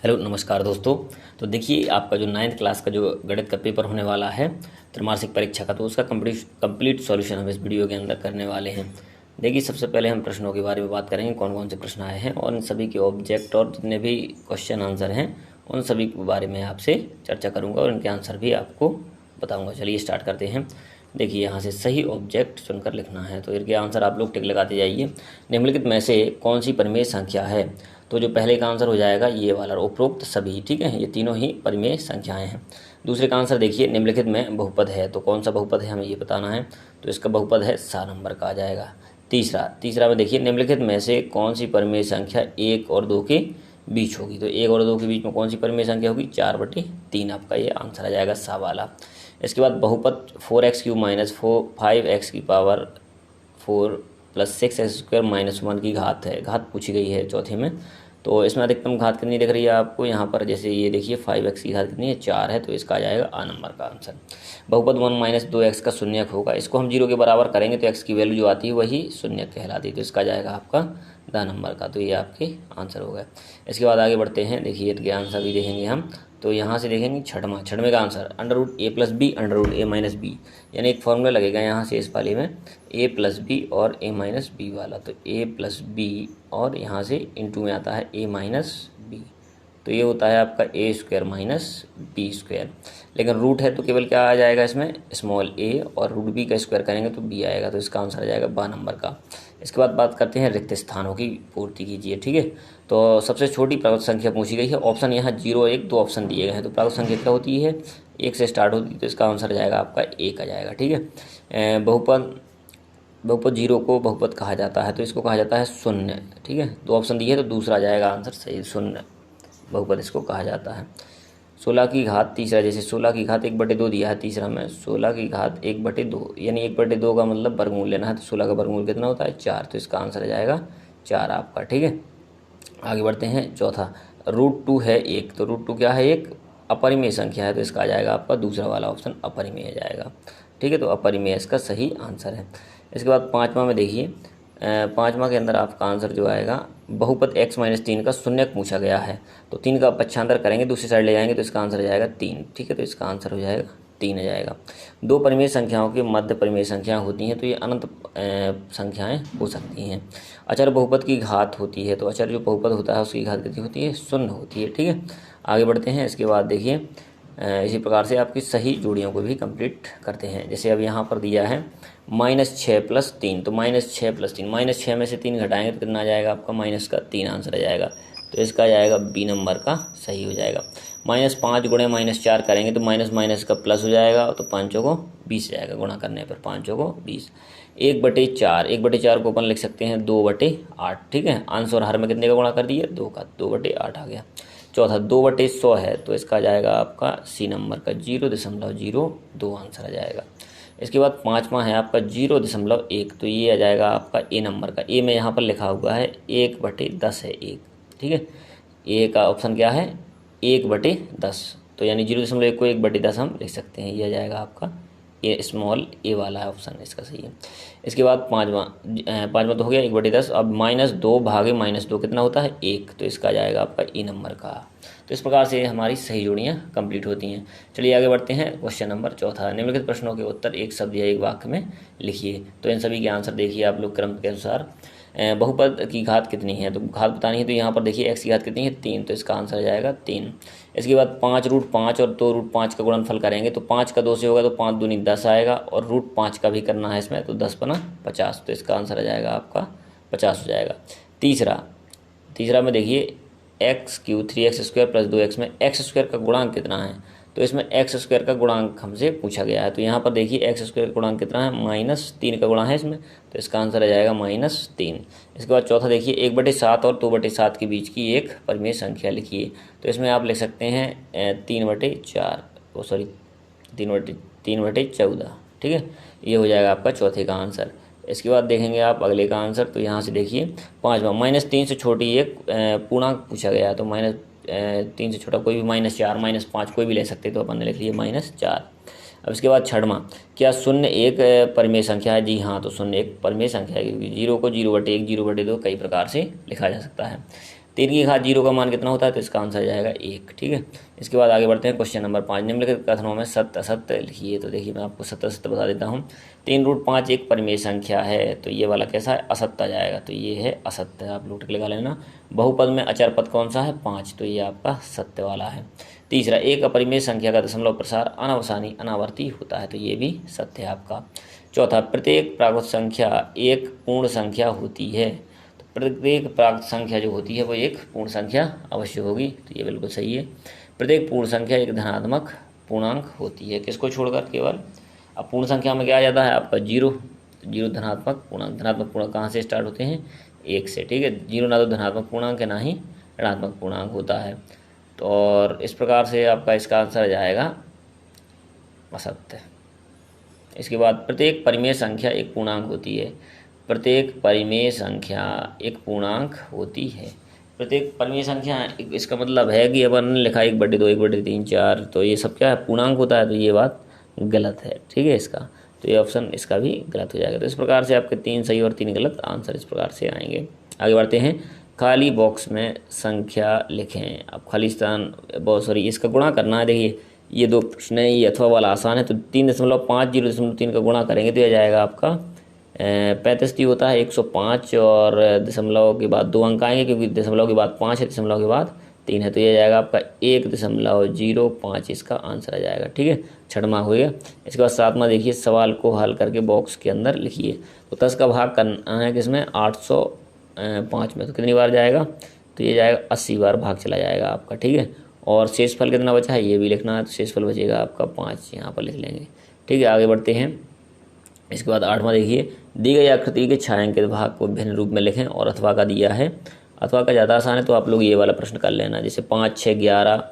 Hello नमस्कार दोस्तों। तो देखिए आपका जो 9th क्लास का जो गणित का पेपर होने वाला है त्रैमासिक परीक्षा का, तो उसका कंप्लीट सॉल्यूशन हम इस वीडियो के अंदर करने वाले हैं। देखिए सबसे पहले हम प्रश्नों के बारे में बात करेंगे, कौन कौन से प्रश्न आए हैं और इन सभी के ऑब्जेक्ट और जितने भी क्वेश्चन आंसर हैं उन सभी के बारे में आपसे चर्चा करूँगा और इनके आंसर भी आपको बताऊँगा। चलिए स्टार्ट करते हैं। देखिए यहाँ से सही ऑब्जेक्ट चुनकर लिखना है, तो इनके आंसर आप लोग टिक लगाते जाइए। निम्नलिखित में से कौन सी परिमेय संख्या है? तो जो पहले का आंसर हो जाएगा ये वाला, उपरोक्त सभी, ठीक है, ये तीनों ही परिमेय संख्याएं हैं। दूसरे का आंसर देखिए, निम्नलिखित में बहुपद है, तो कौन सा बहुपद है हमें ये बताना है, तो इसका बहुपद है 7 नंबर का आ जाएगा। तीसरा में देखिए, निम्नलिखित में से कौन सी परिमेय संख्या 1 और 2 के बीच होगी? तो 1 और 2 के बीच में कौन सी परिमेय संख्या होगी? 4/3 आपका ये आंसर आ जाएगा, सा वाला। इसके बाद बहुपद 4x³ माइनस 5x की पावर 4 प्लस 6x² माइनस 1 की घात है, घात पूछी गई है चौथे में। तो इसमें अधिकतम घात कितनी दिख रही है आपको यहाँ पर? जैसे ये देखिए 5x की घात कितनी है? 4 है, तो इसका आ जाएगा आ नंबर का आंसर। बहुपद 1 माइनस 2x का शून्यक होगा, इसको हम 0 के बराबर करेंगे तो x की वैल्यू जो आती है वही शून्यक कहलाती है, तो इसका जाएगा आपका दा नंबर का। तो ये आपके आंसर हो गए। इसके बाद आगे बढ़ते हैं। देखिए इसके आंसर भी देखेंगे हम, तो यहाँ से देखेंगे छठवें का आंसर √a+b √a-b, यानी एक फॉर्मूला लगेगा यहाँ से इस वाले में a+b और a-b वाला, तो a+b और यहाँ से इंटू में आता है a-b, तो ये होता है आपका a² माइनस b²। लेकिन रूट है तो केवल क्या आ जाएगा इसमें? स्मॉल a, और √b का स्क्वायर करेंगे तो b आएगा, तो इसका आंसर आ जाएगा बा नंबर का। इसके बाद बात करते हैं रिक्त स्थानों की पूर्ति कीजिए, ठीक है। तो सबसे छोटी प्राकृत संख्या पूछी गई है। ऑप्शन यहाँ 0, 1, 2 ऑप्शन दिए गए हैं, तो प्राकृत संख्या क्या होती है? 1 से स्टार्ट होती है, तो इसका आंसर आ जाएगा आपका 1 आ जाएगा, ठीक है। बहुपद 0 को बहुपद कहा जाता है, तो इसको कहा जाता है शून्य, ठीक है। 2 ऑप्शन दिए तो दूसरा आ जाएगा आंसर सही, शून्य बहुपद इसको कहा जाता है। 16 की घात तीसरा, जैसे 16 की घात 1/2 दिया है तीसरा में, 16 की घात 1/2, यानी 1/2 का मतलब वर्गमूल लेना है, तो 16 का वर्गमूल कितना होता है? 4, तो इसका आंसर आ जाएगा 4 आपका, ठीक है। आगे बढ़ते हैं। चौथा √2 है 1, तो √2 क्या है? एक अपरिमेय संख्या है, तो इसका आ जाएगा आपका दूसरा वाला ऑप्शन अपरिमेय आ जाएगा, ठीक है। तो अपरिमेय इसका सही आंसर है। इसके बाद पाँचवा में देखिए, पाँचवा के अंदर आपका आंसर जो आएगा, बहुपद x-3 का शून्यक पूछा गया है, तो 3 का पक्षांतर करेंगे दूसरी साइड ले जाएंगे तो इसका आंसर आ जाएगा 3, ठीक है। तो इसका आंसर हो जाएगा 3 आ जाएगा। 2 परिमेय संख्याओं के मध्य परिमेय संख्या होती हैं, तो ये अनंत संख्याएं हो सकती हैं। अचर बहुपद की घात होती है, तो अचर जो बहुपद होता है उसकी घात कितनी होती है? 0 होती है, ठीक है। आगे बढ़ते हैं। इसके बाद देखिए इसी प्रकार से आपकी सही जोड़ियों को भी कंप्लीट करते हैं। जैसे अब यहाँ पर दिया है -6 + 3, तो -6 + 3, -6 में से 3 घटाएंगे तो कितना आ जाएगा आपका? माइनस का 3 आंसर आ जाएगा, तो इसका आ जाएगा बी नंबर का सही हो जाएगा। -5 गुणे -4 करेंगे तो माइनस माइनस का प्लस हो जाएगा, तो 5 को 20 जाएगा, गुणा करने पर 5 को 20। 1/4 को अपन लिख सकते हैं 2/8, ठीक है। अंश और हर में कितने का गुणा कर दिया? 2 का, 2/8 आ गया। चौथा 2/100 है, तो इसका आ जाएगा आपका सी नंबर का 0.02 आंसर आ जाएगा। इसके बाद पाँचवा है आपका 0.1, तो ये आ जाएगा आपका ए नंबर का। ए में यहाँ पर लिखा हुआ है 1/10 है, 1, ठीक है। ए का ऑप्शन क्या है? 1/10, तो यानी 0.1 को 1/10 हम लिख सकते हैं, ये आ जाएगा आपका ए, स्मॉल ए वाला ऑप्शन इसका सही है। इसके बाद पाँचवा तो हो गया 1/10। अब -2 भागे -2 कितना होता है? 1, तो इसका आ जाएगा आपका ई नंबर का। तो इस प्रकार से हमारी सही जोड़ियाँ कंप्लीट होती हैं। चलिए आगे बढ़ते हैं। क्वेश्चन नंबर चौथा, निम्नलिखित प्रश्नों के उत्तर एक शब्द या एक वाक्य में लिखिए। तो इन सभी के आंसर देखिए आप लोग क्रम के अनुसार। बहुपद की घात कितनी है? तो घात बतानी है, तो यहाँ पर देखिए x की घात कितनी है? 3, तो इसका आंसर आ जाएगा 3। इसके बाद 5√5 और 2√5 का गुणनफल करेंगे, तो 5 का 2 से होगा तो 5 दूनी 10 आएगा, और √5 का भी करना है इसमें, तो 10×5 50, तो इसका आंसर आ जाएगा आपका 50 हो जाएगा। तीसरा में देखिए x³ 3x² + 2x में x² का गुणांक कितना है? तो इसमें x² का गुणांक हमसे पूछा गया है, तो यहाँ पर देखिए x² का गुणांक कितना है? -3 का गुणा है इसमें, तो इसका आंसर आ जाएगा -3। इसके बाद चौथा देखिए 1/7 और 2/7 के बीच की एक परिमेय संख्या लिखिए। तो इसमें आप लिख सकते हैं 3/14, ठीक है। ये हो जाएगा आपका चौथे का आंसर। इसके बाद देखेंगे आप अगले का आंसर, तो यहाँ से देखिए पाँचवा -3 से छोटी एक पूर्णांक पूछा गया है, तो -3 से छोटा कोई भी -4 -5 कोई भी ले सकते, तो अपन ने लिख लिया -4। अब इसके बाद छठवां, क्या 0 एक परिमेय संख्या है? जी हाँ, तो 0 एक परिमेय संख्या है, क्योंकि 0 को 0/1 0/2 कई प्रकार से लिखा जा सकता है। 3 की घात 0 का मान कितना होता है, तो इसका आंसर जाएगा 1। ठीक है, इसके बाद आगे बढ़ते हैं क्वेश्चन नंबर 5। निम्नलिखित कथनों में सत्य असत्य लिखिए। तो देखिए मैं आपको सत्य असत्य बता देता हूँ। 3√5 एक परिमेय संख्या है, तो ये वाला कैसा है, असत्य जाएगा, तो ये है असत्य, आप लोग टिक लगा लेना। बहुपद में अचर पद कौन सा है, 5, तो ये आपका सत्य वाला है। तीसरा, एक अपरिमेय संख्या का दशमलव प्रसार अनावसानी अनावर्ती होता है, तो ये भी सत्य है आपका। चौथा, प्रत्येक प्राकृत संख्या एक पूर्ण संख्या होती है, तो प्रत्येक प्राकृत संख्या जो होती है वो एक पूर्ण संख्या अवश्य होगी, तो ये बिल्कुल सही है। प्रत्येक पूर्ण संख्या एक धनात्मक पूर्णांक होती है, किसको छोड़कर, केवल। अब पूर्ण संख्या में क्या आ जाता है आपका 0, तो 0 धनात्मक पूर्णांक। धनात्मक पूर्णांक कहाँ से स्टार्ट होते हैं, 1 से। ठीक है, 0 ना तो धनात्मक पूर्णांक है, ना ही ऋणात्मक पूर्णांक होता है। तो और इस प्रकार से आपका इसका आंसर जाएगा असत्य। इसके बाद, प्रत्येक परिमेय संख्या एक पूर्णांक होती है। प्रत्येक परिमेय संख्या एक पूर्णांक होती है। प्रत्येक परिमेय संख्या, इसका मतलब है कि अपन ने लिखा 1/2, 1/3, 4, तो ये सब क्या है, पूर्णांक होता है, तो ये बात गलत है। ठीक है, इसका तो ये ऑप्शन इसका भी गलत हो जाएगा। तो इस प्रकार से आपके 3 सही और 3 गलत आंसर इस प्रकार से आएंगे। आगे बढ़ते हैं। खाली बॉक्स में संख्या लिखें। अब खाली स्थान, बहुत सॉरी, इसका गुणा करना है। देखिए ये 2 प्रश्न है, ये अथवा वाला आसान है, तो 3.5 0.3 का गुणा करेंगे तो यह जाएगा आपका 35 होता है 105, और दशमलव के बाद 2 अंक आएंगे, क्योंकि दशमलव के बाद 5 है, दशमलव के बाद 3 है, तो ये जाएगा आपका 1.05 इसका आंसर आ जाएगा। ठीक है, 6वां हो गया। इसके बाद 7वां देखिए, सवाल को हल करके बॉक्स के अंदर लिखिए। तो 10 का भाग करना है किसमें, 805 में, तो कितनी बार जाएगा, तो ये जाएगा 80 बार भाग चला जाएगा आपका। ठीक है, और शेषफल कितना बचा है ये भी लिखना है, तो शेषफल बचेगा आपका 5, यहाँ पर लिख लेंगे। ठीक है, आगे बढ़ते हैं। इसके बाद 8वां देखिए, दी गई आकृति के छायांकित भाग को भिन्न रूप में लिखें, और अथवा का दिया है। अथवा का ज़्यादा आसान है, तो आप लोग ये वाला प्रश्न कर लेना, जैसे 5, 6, 11,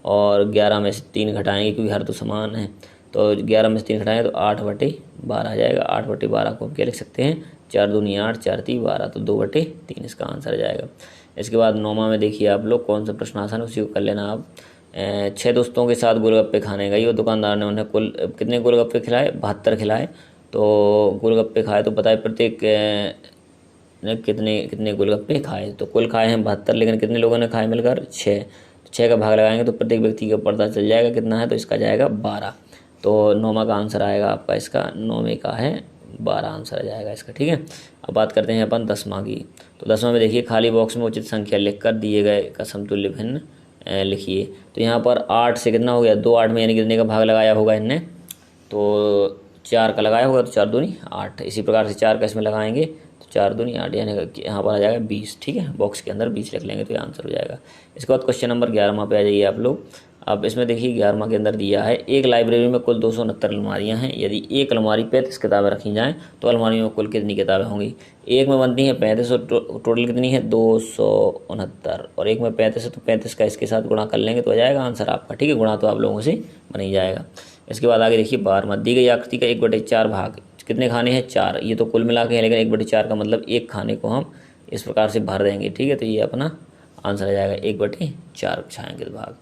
और 11 में से 3 घटाएंगे क्योंकि हर तो समान है, तो 11 में से 3 घटाएंगे तो 8/12 आ जाएगा। 8/12 को हम क्या लिख सकते हैं, 4 दूनी 8, 4 3 12, तो 2/3 इसका आंसर आ जाएगा। इसके बाद 9वां में देखिए आप लोग, कौन सा प्रश्न आसान है उसी को कर लेना आप। 6 दोस्तों के साथ गोलगप्पे खाने गई और दुकानदार ने उन्हें कुल कितने गोलगप्पे खिलाए, 72 खिलाए। तो गोलगप्पे खाए तो बताए प्रत्येक ने कितने कितने गोलगप्पे खाए, तो कुल खाए हैं 72, लेकिन कितने लोगों ने खाए मिलकर 6। तो 6 का भाग लगाएंगे तो प्रत्येक व्यक्ति का पता चल जाएगा कितना है, तो इसका जाएगा 12। तो 9वां का आंसर आएगा आपका, इसका 9वें का है 12 आंसर आ जाएगा इसका। ठीक है, अब बात करते हैं अपन 10वां की। तो 10वां में देखिए, खाली बॉक्स में उचित संख्या लिखकर दिए गए का समतुल्य भिन्न लिखिए। तो यहाँ पर 8 से कितना हो गया, 2 8 में यानी कितने का भाग लगाया होगा इनने, तो 4 का लगाया होगा, तो 4 दूनी 8। इसी प्रकार से 4 का इसमें लगाएंगे तो 4 दूनी 8, यानी यहाँ पर आ जाएगा 20। ठीक है, बॉक्स के अंदर 20 रख लेंगे तो ये आंसर हो जाएगा। इसके बाद क्वेश्चन नंबर 11वां पे आ जाइए आप लोग। अब इसमें देखिए 11वां के अंदर दिया है, एक लाइब्रेरी में कुल 269 अलमारियाँ हैं। यदि एक अलमारी 35 किताबें रखी जाएँ तो अलमारी में कुल कितनी किताबें होंगी। एक में बनती हैं 35 और टोटल कितनी है 269, और एक में 35 है तो 35 का इसके साथ गुणा कर लेंगे तो आ जाएगा आंसर आपका। ठीक है, गुणा तो आप लोगों से बन ही जाएगा। इसके बाद आगे देखिए 12वां, दी गई आकृति का 1/4 भाग कितने खाने हैं, 4। ये तो कुल मिला के है, लेकिन 1/4 का मतलब एक खाने को हम इस प्रकार से भर देंगे। ठीक है, तो ये अपना आंसर आ जाएगा 1/4 छायांकित भाग।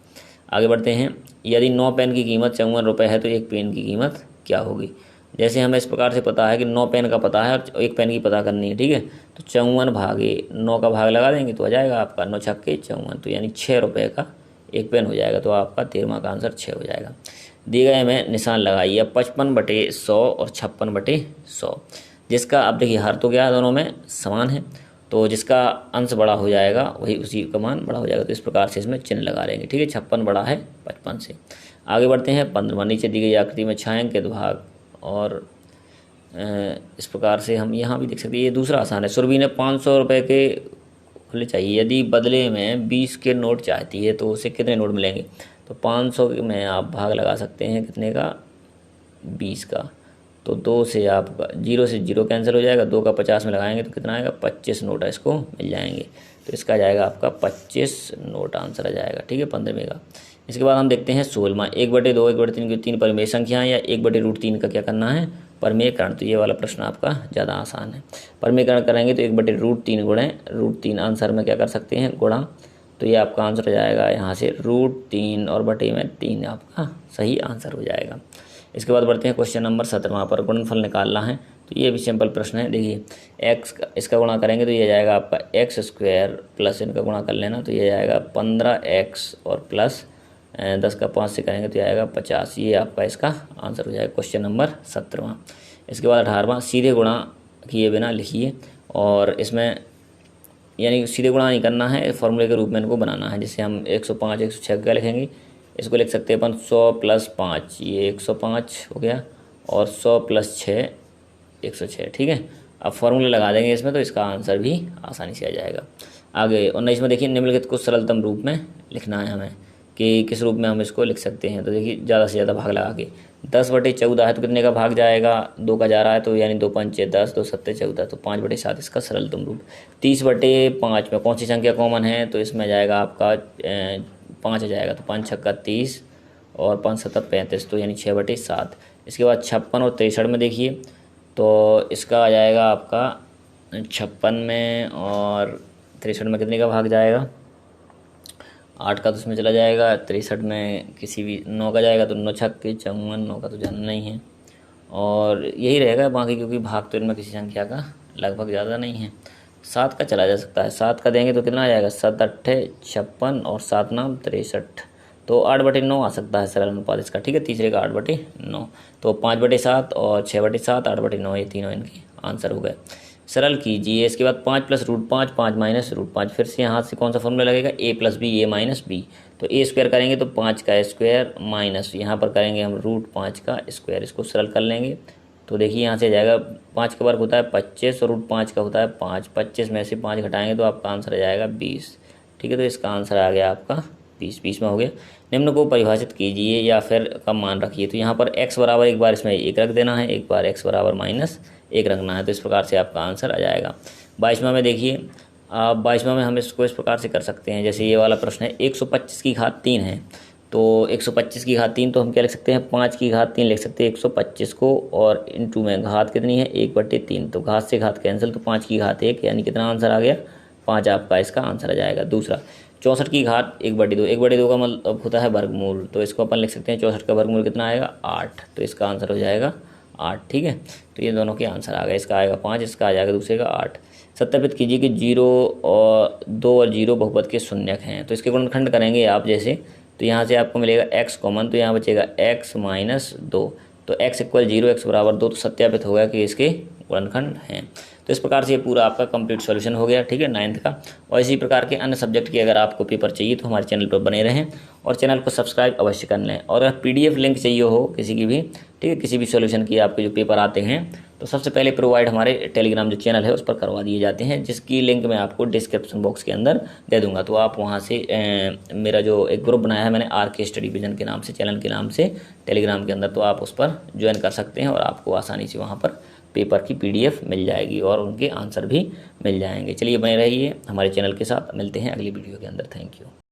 आगे बढ़ते हैं। यदि 9 पेन की कीमत 54 रुपये है तो एक पेन की कीमत क्या होगी। जैसे हमें इस प्रकार से पता है कि 9 पेन का पता है और एक पेन की पता करनी है। ठीक है, तो 54 भागे 9 का भाग लगा देंगे तो आ जाएगा आपका 9 छक्के 54, तो यानी 6 रुपये का एक पेन हो जाएगा। तो आपका 13वां का आंसर 6 हो जाएगा। दिए गए में निशान लगाइए। 55/100 और 56/100, जिसका अब देखिए हर तो क्या है, दोनों में समान है, तो जिसका अंश बड़ा हो जाएगा वही उसी का मान बड़ा हो जाएगा। तो इस प्रकार से इसमें चिन्ह लगा लेंगे। ठीक है, 56 बड़ा है 55 से। आगे बढ़ते हैं 15वां, नीचे दी गई आकृति में छायांकित भाग, और इस प्रकार से हम यहाँ भी देख सकते हैं। ये दूसरा आसान है। सुरभि ने 500 रुपये के खुले चाहिए, यदि बदले में 20 के नोट चाहती है तो उसे कितने नोट मिलेंगे। तो 500 में आप भाग लगा सकते हैं कितने का, 20 का, तो 2 से आपका 0 से 0 कैंसिल हो जाएगा, 2 का 50 में लगाएंगे तो कितना आएगा, 25 नोट इसको मिल जाएंगे। तो इसका जाएगा आपका 25 नोट आंसर आ जाएगा। ठीक है, 15वें का। इसके बाद हम देखते हैं 16वां, 1/2, 1/3 की 3 परिमेय संख्याएं या 1/√3 का क्या करना है, परिमेयकरण। तो ये वाला प्रश्न आपका ज़्यादा आसान है। परिमेयकरण करेंगे तो 1/√3 गुणे √3 आंसर में क्या कर सकते हैं, गुणा, तो ये आपका आंसर हो जाएगा यहाँ से √3 और बटे में 3 आपका सही आंसर हो जाएगा। इसके बाद बढ़ते हैं क्वेश्चन नंबर 17 पर। गुणनफल निकालना है, तो ये भी सिंपल प्रश्न है। देखिए एक्स का इसका गुणा करेंगे तो ये जाएगा आपका एक्स स्क्वायर प्लस इनका गुणा कर लेना तो ये जाएगा 15x और प्लस 10 का 5 से करेंगे तो ये आएगा 50। ये आपका इसका आंसर हो जाएगा क्वेश्चन नंबर 17। इसके बाद 18वां, सीधे गुणा किए बिना लिखिए। और इसमें यानी सीधे गुणा नहीं करना है, फॉर्मूले के रूप में इनको बनाना है। जैसे हम 105 106 क्या लिखेंगे, इसको लिख सकते हैं अपन 100 + 5, ये 105 हो गया, और 100 + 6 106, ठीक है। अब फॉर्मूले लगा देंगे इसमें तो इसका आंसर भी आसानी से आ जाएगा। आगे 19 में देखिए, निम्नलिखित को सरलतम रूप में लिखना है हमें कि किस रूप में हम इसको लिख सकते हैं। तो देखिए ज़्यादा से ज़्यादा भाग लगा के 10/14 है तो कितने का भाग जाएगा, 2 का जा रहा है तो यानी 2 × 5 = 10, 2 × 7 = 14, तो 5/7 इसका सरलतम रूप। 30/5 में कौन सी संख्या कॉमन है, तो इसमें जाएगा आपका 5 आ जाएगा, तो 5 × 6 = 30 और 5 × 7 = 35, तो यानी 6/7। इसके बाद 56 और 63 में देखिए, तो इसका आ जाएगा आपका 56 में और 63 में कितने का भाग जाएगा, 8 का तो उसमें चला जाएगा, 63 में किसी भी 9 का जाएगा, तो 9 × 6 = 54, 9 का तो जाना नहीं है, और यही रहेगा बाकी, क्योंकि भाग तो इनमें किसी संख्या का लगभग ज़्यादा नहीं है। 7 का चला जा सकता है, 7 का देंगे तो कितना आ जाएगा, 7 × 8 = 56 और 7 × 9 = 63, तो 8/9 आ सकता है सरल अनुपात इसका, ठीक है। तीसरे का 8/9, तो 5/7 और 6/7, 8/9, ये तीनों इनके आंसर हो गए। सरल कीजिए। इसके बाद 5 + √5, 5 - √5, फिर से यहाँ से कौन सा फॉर्मूला लगेगा, a + b, a - b, तो a स्क्वायर करेंगे तो 5 का स्क्वायर माइनस यहाँ पर करेंगे हम √5 का स्क्वायर, इसको सरल कर लेंगे तो देखिए यहाँ से जाएगा 5 का वर्ग होता है 25 और √5 का होता है 5, 25 में से 5 घटाएंगे तो आपका आंसर आ जाएगा 20, ठीक है। तो इसका आंसर आ गया आपका 20 में हो गया। निम्न को परिभाषित कीजिए या फिर का मान रखिए, तो यहाँ पर x बराबर एक बार इसमें 1 रख देना है, एक बार x बराबर -1 रखना है, तो इस प्रकार से आपका आंसर आ जाएगा। 22वां में देखिए, 22वां में हम इसको इस प्रकार से कर सकते हैं, जैसे ये वाला प्रश्न है 125 की घात 3 है, तो 125 की घात 3 तो हम क्या लिख सकते हैं, 5 की घात 3 लिख सकते हैं 125 को, और इनटू में घात कितनी है 1/3, तो घात से घात कैंसिल, तो 5 की घात 1, यानी कितना आंसर आ गया 5, आपका इसका आंसर आ जाएगा। दूसरा 64 की घात 1/2, 1/2 का मतलब होता है वर्गमूल, तो इसको अपन लिख सकते हैं 64 का वर्गमूल कितना आएगा 8, तो इसका आंसर हो जाएगा 8, ठीक है। तो ये दोनों के आंसर आ गए, इसका आएगा 5, इसका आ जाएगा दूसरे का 8। सत्यापित कीजिए कि 0 और 2 और 0 बहुपद के शून्यक हैं, तो इसके गुणनखंड करेंगे आप जैसे, तो यहाँ से आपको मिलेगा x कॉमन, तो यहाँ बचेगा x - 2, तो x = 0, x = 2, तो सत्यापित हो गया कि इसके गुणनखंड हैं। तो इस प्रकार से ये पूरा आपका कंप्लीट सॉल्यूशन हो गया, ठीक है, 9th का। और इसी प्रकार के अन्य सब्जेक्ट के अगर आपको पेपर चाहिए तो हमारे चैनल पर बने रहें और चैनल को सब्सक्राइब अवश्य कर लें। और अगर PDF लिंक चाहिए हो किसी की भी, ठीक है, किसी भी सॉल्यूशन की, आपके जो पेपर आते हैं, तो सबसे पहले प्रोवाइड हमारे टेलीग्राम जो चैनल है उस पर करवा दिए जाते हैं, जिसकी लिंक मैं आपको डिस्क्रिप्शन बॉक्स के अंदर दे दूंगा। तो आप वहाँ से मेरा जो एक ग्रुप बनाया है मैंने RK स्टडी विजन के नाम से, चैनल के नाम से, टेलीग्राम के अंदर, तो आप उस पर ज्वाइन कर सकते हैं और आपको आसानी से वहाँ पर पेपर की PDF मिल जाएगी और उनके आंसर भी मिल जाएंगे। चलिए बने रहिए हमारे चैनल के साथ, मिलते हैं अगली वीडियो के अंदर। Thank you.